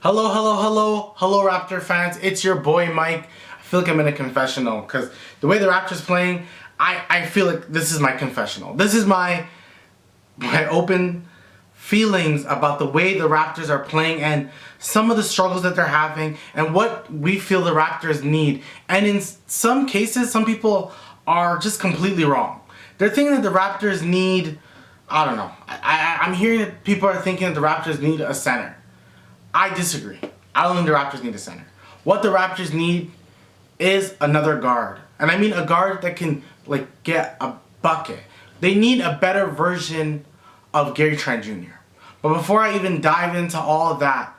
Hello, Raptor fans. It's your boy Mike. I feel like I'm in a confessional because the way the Raptors playing, I feel like this is my confessional. This is my open feelings about the way the Raptors are playing and some of the struggles that they're having and what we feel the Raptors need. And in some cases, some people are just completely wrong. They're thinking that the Raptors need, I don't know. I'm hearing that people are thinking that the Raptors need a center. I disagree. I don't think the Raptors need a center. What the Raptors need is another guard. And I mean a guard that can get a bucket. They need a better version of Gary Trent Jr. But before I even dive into all of that,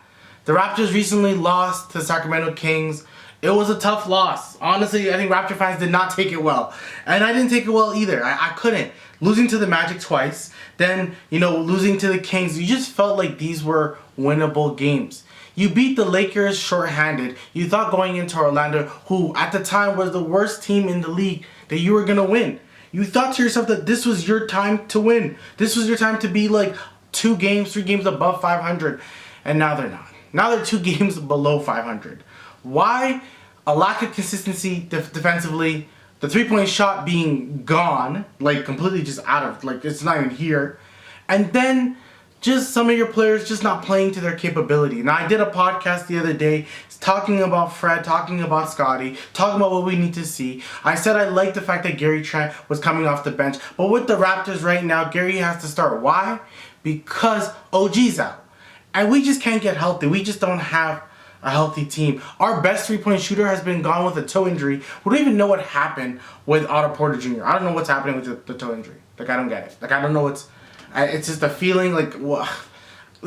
the Raptors recently lost to the Sacramento Kings. It was a tough loss. Honestly, I think Raptor fans did not take it well. And I didn't take it well either. I couldn't. Losing to the Magic twice, then, losing to the Kings, you just felt like these were winnable games. You beat the Lakers shorthanded. You thought going into Orlando, who at the time was the worst team in the league, that you were going to win. You thought to yourself that this was your time to win. This was your time to be 3 games above 500. And now they're not. Now they're 2 games below 500. Why? A lack of consistency defensively. The 3-point shot being gone, completely just out of, it's not even here. And then just some of your players just not playing to their capability. Now, I did a podcast the other day talking about Fred, talking about Scotty, talking about what we need to see. I said I like the fact that Gary Trent was coming off the bench. But with the Raptors right now, Gary has to start. Why? Because OG's out. And we just can't get healthy. We just don't have a healthy team. Our best 3-point shooter has been gone with a toe injury. We don't even know what happened with Otto Porter Jr. I don't know what's happening with the toe injury. I don't get it. I don't know what's... It's just a feeling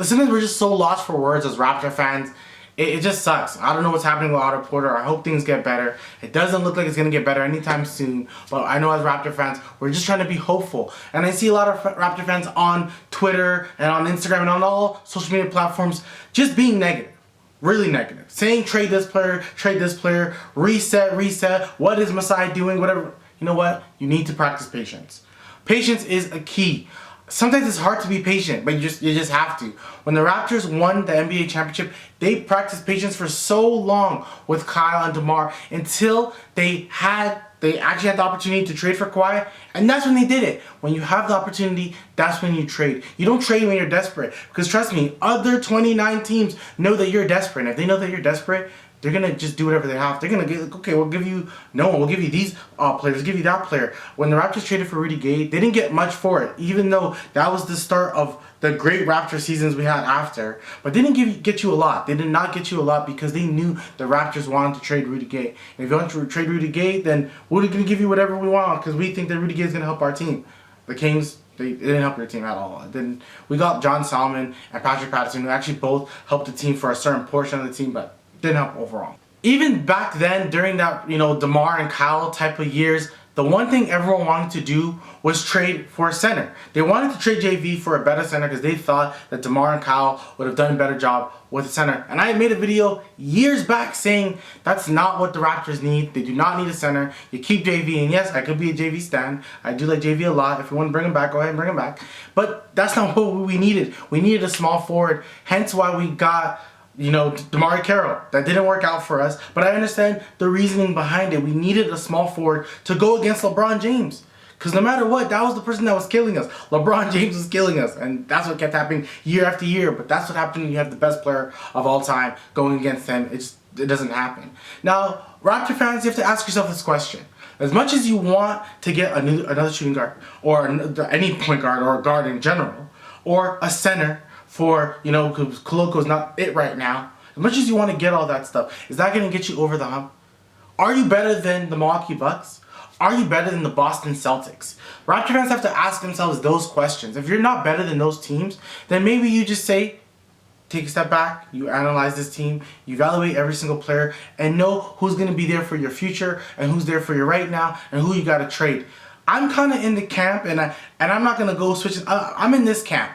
sometimes we're just so lost for words as Raptor fans. It just sucks. I don't know what's happening with Otto Porter. I hope things get better. It doesn't look like it's going to get better anytime soon. But I know as Raptor fans, we're just trying to be hopeful. And I see a lot of Raptor fans on Twitter and on Instagram and on all social media platforms just being negative. Really negative. Saying trade this player, reset, what is Masai doing, whatever. You know what? You need to practice patience. Patience is a key. Sometimes it's hard to be patient, but you just have to. When the Raptors won the NBA championship, they practiced patience for so long with Kyle and DeMar until they actually had the opportunity to trade for Kawhi, and that's when they did it. When you have the opportunity, that's when you trade. You don't trade when you're desperate, because trust me, other 29 teams know that you're desperate, and if they know that you're desperate, they're going to just do whatever they have. They're going to get, okay, we'll give you these players, give you that player. When the Raptors traded for Rudy Gay, they didn't get much for it, even though that was the start of the great Raptor seasons we had after. But they didn't get you a lot. They did not get you a lot because they knew the Raptors wanted to trade Rudy Gay. And if you want to trade Rudy Gay, then we're going to give you whatever we want because we think that Rudy Gay is going to help our team. The Kings, they didn't help your team at all. Then we got John Salmon and Patrick Patterson, who actually both helped the team for a certain portion of the team, but didn't help overall. Even back then, during that, DeMar and Kyle type of years, the one thing everyone wanted to do was trade for a center. They wanted to trade JV for a better center because they thought that DeMar and Kyle would have done a better job with a center. And I made a video years back saying that's not what the Raptors need. They do not need a center. You keep JV, and yes, I could be a JV stan. I do like JV a lot. If you want to bring him back, go ahead and bring him back. But that's not what we needed. We needed a small forward, hence why we got DeMar Carroll. That didn't work out for us, but I understand the reasoning behind it. We needed a small forward to go against LeBron James. Because no matter what, that was the person that was killing us. LeBron James was killing us, and that's what kept happening year after year. But that's what happened when you have the best player of all time going against them. It doesn't happen. Now, Raptor fans, you have to ask yourself this question. As much as you want to get another shooting guard, or any point guard, or a guard in general, or a center, because Koloko's not it right now. As much as you want to get all that stuff, is that going to get you over the hump? Are you better than the Milwaukee Bucks? Are you better than the Boston Celtics? Raptor fans have to ask themselves those questions. If you're not better than those teams, then maybe you just take a step back, you analyze this team, you evaluate every single player, and know who's going to be there for your future, and who's there for you right now, and who you got to trade. I'm kind of in the camp, and I'm not going to go switching. I'm in this camp.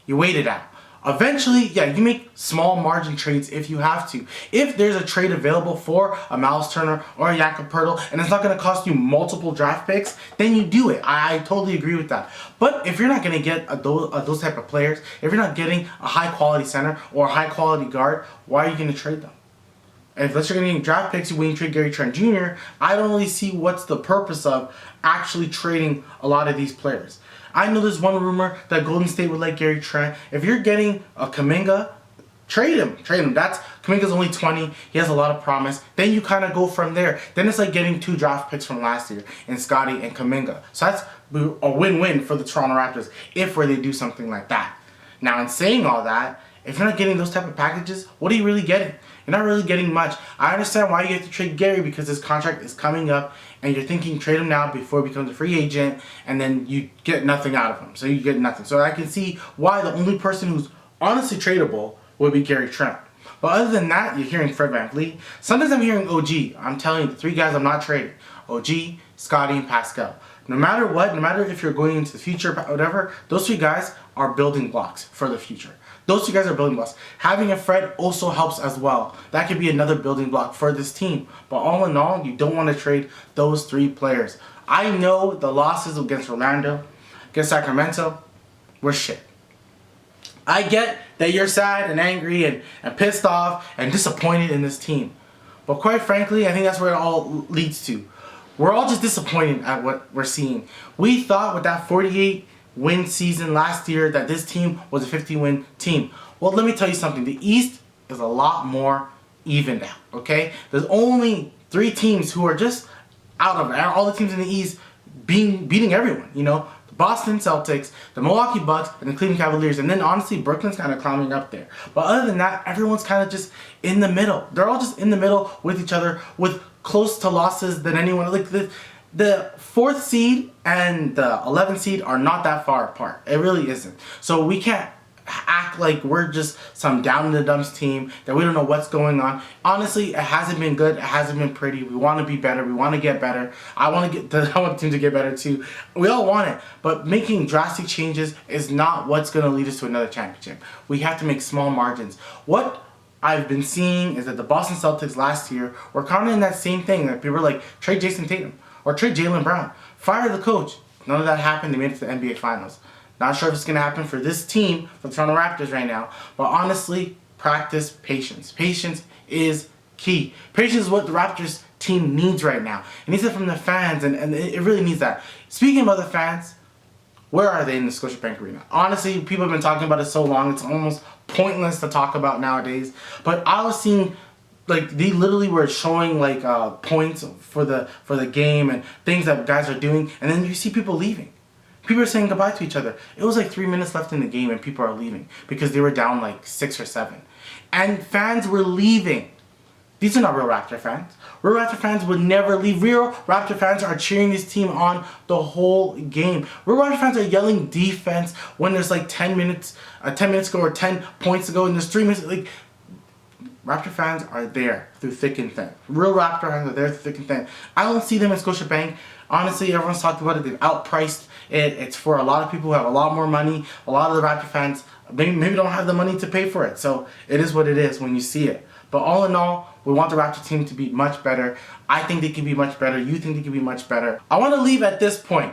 You wait it out. Eventually, yeah, you make small margin trades if you have to. If there's a trade available for a Miles Turner or a Jakob Poeltl and it's not going to cost you multiple draft picks, then you do it. I totally agree with that. But if you're not going to get those type of players, if you're not getting a high quality center or a high quality guard, why are you going to trade them? And unless you're going to get draft picks when you trade Gary Trent Jr., I don't really see what's the purpose of actually trading a lot of these players. I know there's one rumor that Golden State would like Gary Trent. If you're getting a Kuminga, trade him. Kuminga's only 20. He has a lot of promise. Then you kind of go from there. Then it's like getting 2 draft picks from last year in Scottie and Kuminga. So that's a win-win for the Toronto Raptors if they do something like that. Now, in saying all that, if you're not getting those type of packages, what are you really getting? You're not really getting much. I understand why you have to trade Gary because his contract is coming up and you're thinking trade him now before he becomes a free agent and then you get nothing out of him. So you get nothing. So I can see why the only person who's honestly tradable would be Gary Trent. But other than that, you're hearing Fred VanVleet. Sometimes I'm hearing OG. I'm telling you, the 3 guys I'm not trading. OG, Scottie, and Pascal. No matter what, no matter if you're going into the future, whatever, those 3 guys are building blocks for the future. Those 2 guys are building blocks. Having a Fred also helps as well. That could be another building block for this team. But all in all, you don't want to trade those 3 players. I know the losses against Orlando, against Sacramento, were shit. I get that you're sad and angry and pissed off and disappointed in this team. But quite frankly, I think that's where it all leads to. We're all just disappointed at what we're seeing. We thought with that 48-win season last year that this team was a 50-win team. Well, let me tell you something. The East is a lot more evened out, okay? There's only 3 teams who are just out of it. All the teams in the East beating everyone, you know? The Boston Celtics, the Milwaukee Bucks, and the Cleveland Cavaliers. And then, honestly, Brooklyn's kind of climbing up there. But other than that, everyone's kind of just in the middle. They're all just in the middle with each other with close to losses than anyone. Like, the 4th seed and the 11th seed are not that far apart. It really isn't. So we can't act like we're just some down in the dumps team that we don't know what's going on. Honestly, it hasn't been good. It hasn't been pretty. We want to be better. We want to get better. I want the team to get better too. We all want it. But making drastic changes is not what's going to lead us to another championship. We have to make small margins. What I've been seeing is that the Boston Celtics last year were kind of in that same thing. That people were like, trade Jason Tatum or trade Jaylen Brown. Fire the coach. None of that happened. They made it to the NBA Finals. Not sure if it's going to happen for this team, for the Toronto Raptors right now. But honestly, practice patience. Patience is key. Patience is what the Raptors team needs right now. It needs it from the fans, and it really needs that. Speaking of other fans, where are they in the Scotiabank Arena? Honestly, people have been talking about it so long, it's almost pointless to talk about nowadays. But I was seeing, like, they literally were showing like points for the game and things that guys are doing, and then you see people leaving. People are saying goodbye to each other. It was like 3 minutes left in the game and people are leaving because they were down like 6 or 7. And fans were leaving. These are not real Raptor fans. Real Raptor fans would never leave. Real Raptor fans are cheering this team on the whole game. Real Raptor fans are yelling defense when there's like 10 minutes ago or 10 points to go and there's 3 minutes. Like, Raptor fans are there through thick and thin. Real Raptor fans are there through thick and thin. I don't see them in Scotiabank. Honestly, everyone's talked about it. They've outpriced it. It's for a lot of people who have a lot more money. A lot of the Raptor fans maybe don't have the money to pay for it. So it is what it is when you see it. But all in all, we want the Raptor team to be much better. I think they can be much better. You think they can be much better. I want to leave at this point.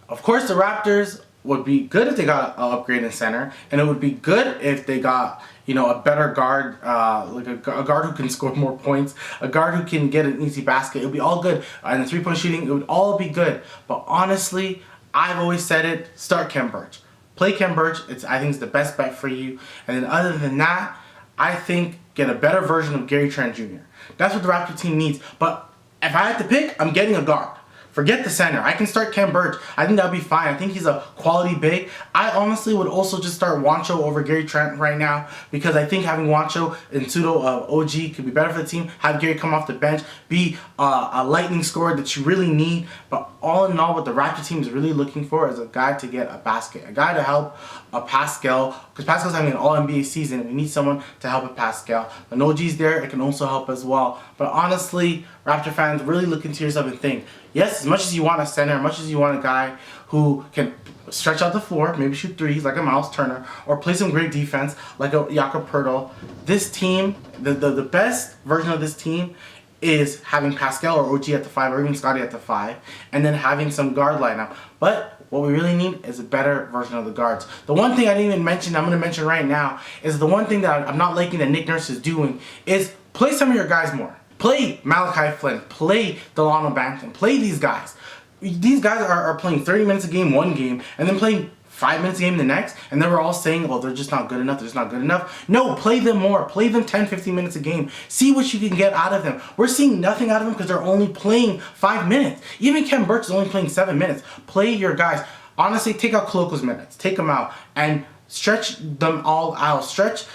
Of course, the Raptors would be good if they got an upgrade in center, and it would be good if they got, you know, a better guard, like a guard who can score more points, a guard who can get an easy basket. It would be all good. And the 3-point shooting, it would all be good. But honestly, I've always said it, start Khem Birch. Play Khem Birch. I think it's the best bet for you. And then other than that, I think get a better version of Gary Trent Jr. That's what the Raptor team needs. But if I had to pick, I'm getting a guard. Forget the center. I can start Khem Birch. I think that would be fine. I think he's a quality big. I honestly would also just start Juancho over Gary Trent right now because I think having Juancho and pseudo OG could be better for the team. Have Gary come off the bench, be a lightning scorer that you really need. But all in all, what the Raptor team is really looking for is a guy to get a basket, a guy to help a Pascal, because Pascal's having an All-NBA season. We need someone to help a Pascal. When OG's there, it can also help as well. But honestly, Raptor fans, really look into yourself and think, yes, as much as you want a center, as much as you want a guy who can stretch out the floor, maybe shoot threes like a Miles Turner, or play some great defense like a Jakob Poeltl, this team, the best version of this team is having Pascal or OG at the 5 or even Scotty at the 5, and then having some guard lineup. But what we really need is a better version of the guards. The one thing I didn't even mention, I'm going to mention right now, is the one thing that I'm not liking that Nick Nurse is doing is play some of your guys more. Play Malachi Flynn, play Delano Banton, play these guys. These guys are playing 30 minutes a game, one game, and then playing 5 minutes a game the next, and then we're all saying, well, they're just not good enough, they're just not good enough. No, play them more. Play them 10, 15 minutes a game. See what you can get out of them. We're seeing nothing out of them because they're only playing 5 minutes. Even Ken Burks is only playing 7 minutes. Play your guys. Honestly, take out Koloko's minutes. Take them out and stretch them all out. Stretch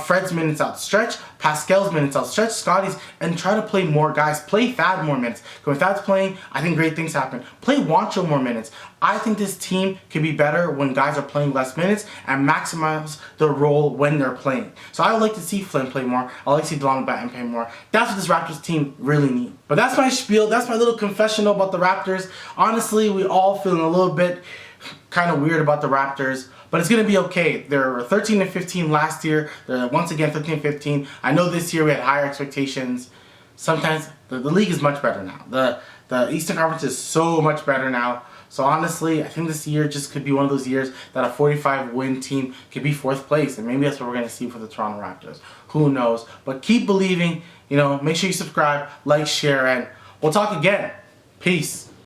Fred's minutes out. Stretch Pascal's minutes out. Stretch Scotty's, and try to play more guys. Play Thad more minutes. Because when Thad's playing, I think great things happen. Play Wancho more minutes. I think this team could be better when guys are playing less minutes and maximize their role when they're playing. So I would like to see Flynn play more. I would like to see Delano Banton play more. That's what this Raptors team really needs. But that's my spiel. That's my little confessional about the Raptors. Honestly, we all feeling a little bit kind of weird about the Raptors. But it's going to be okay. They were 13 and 15 last year. They're once again 13 and 15. I know this year we had higher expectations. Sometimes the league is much better now. The Eastern Conference is so much better now. So honestly, I think this year just could be one of those years that a 45-win team could be 4th place. And maybe that's what we're going to see for the Toronto Raptors. Who knows? But keep believing. Make sure you subscribe, like, share, and we'll talk again. Peace.